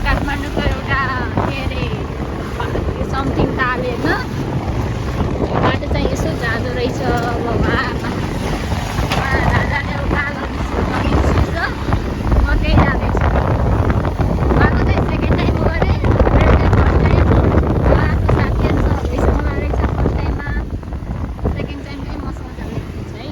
काठमाडौँको एउटा के अरे समथिङ ताले होइन बाटो चाहिँ यसो जाँदो रहेछ राजाले उकालो निस्किन्छ म त्यही जाँदैछु उहाँको चाहिँ सेकेन्ड टाइम हो अरे फर्स्ट टाइम उहाँको साथीहरूसँग भइसक्नु रहेछ फर्स्ट टाइममा सेकेन्ड टाइम चाहिँ मसँग जाने हुनुहुन्छ है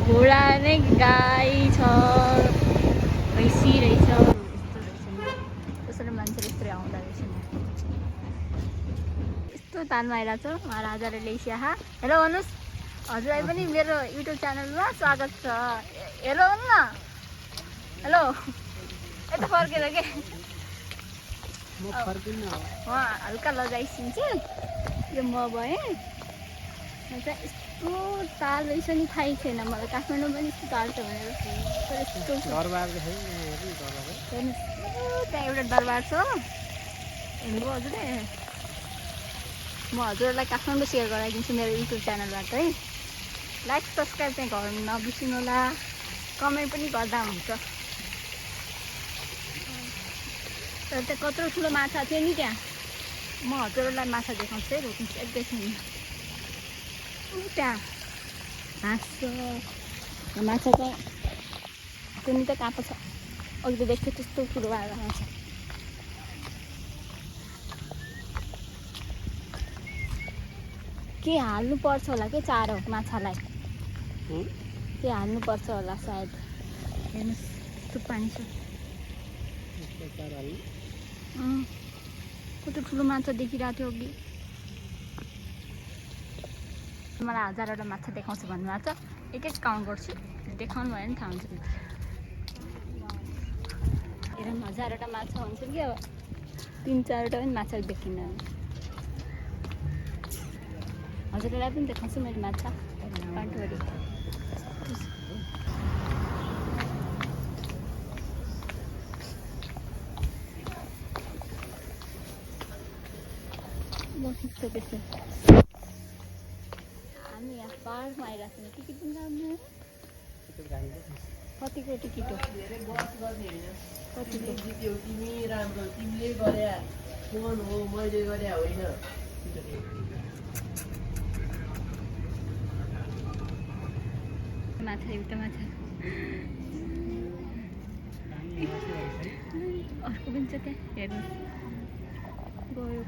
घोडा नै गाई छ भैँसी रहेछ यस्तो रहेछ कसरी मान्छेले यस्तै आउँदो रहेछ यस्तो तानमा आइरहेको छ महाराजाले ल्याइस्या हेलो भन्नुहोस् हजुरलाई पनि मेरो युट्युब च्यानलमा स्वागत छ हेलो भन्नु न हेलो यता फर्केर के उहाँ हल्का लगाइसिन्छु यो म भएँ चाहिँ यस्तो ताल रहेछ नि थाहै छैन मलाई काठमाडौँ पनि यस्तो ताल छ भनेर तर यस्तो त्यहाँ एउटा दरबार छ हेर्नुभयो हजुरले म हजुरहरूलाई काठमाडौँ सेयर गराइदिन्छु मेरो युट्युब च्यानलबाट है लाइक सब्सक्राइब चाहिँ गर्नु नबिर्सिनु होला कमेन्ट पनि गर्दा हुन्छ तर त्यहाँ कत्रो ठुलो माछा थियो नि त्यहाँ म हजुरहरूलाई माछा देखाउँछु है रोक्नु एकैछिन त्यहाँ हाँस माछा चाहिँ त्यो नि त काँपो छ अघि त देख्थ्यो त्यस्तो ठुलो भएर माछा के हाल्नुपर्छ होला के चारो माछालाई के हाल्नुपर्छ होला सायद हेर्नुहोस् यस्तो पानी छ कस्तो ठुलो माछा देखिरहेको थियो अघि मलाई हजारवटा माछा देखाउँछु भन्नुभएको छ एक एक काउन्ट गर्छु देखाउनु भयो भने थाहा हुन्छ हेर हजारवटा माछा हुन्छ कि अब 3-4वटा पनि माछा देखिन्न हजुरलाई पनि देखाउँछु मैले माछा काठमाडौँ हामी यहाँ पाहाडमा आइरहेको छौँ टिकट पनि राम्रो कतिको टिकट हो तिमी राम्रो तिमीले गरे फोन हो मैले गरे होइन माछा एउटा माछा अर्को पनि छ त्यहाँ हेर्नुहोस् गयो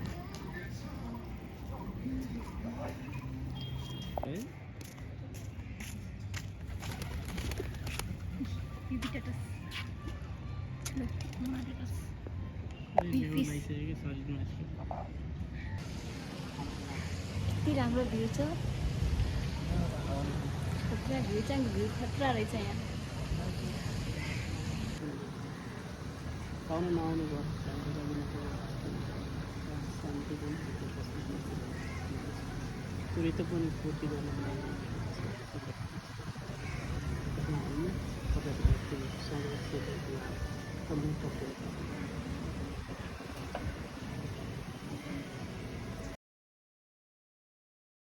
कति राम्रो भ्यू छ खतरा भ्यू चाहिँ भ्यू खतरा रहेछ यहाँ पाउनु नआउनु भयो पनि पूर्ति गर्नु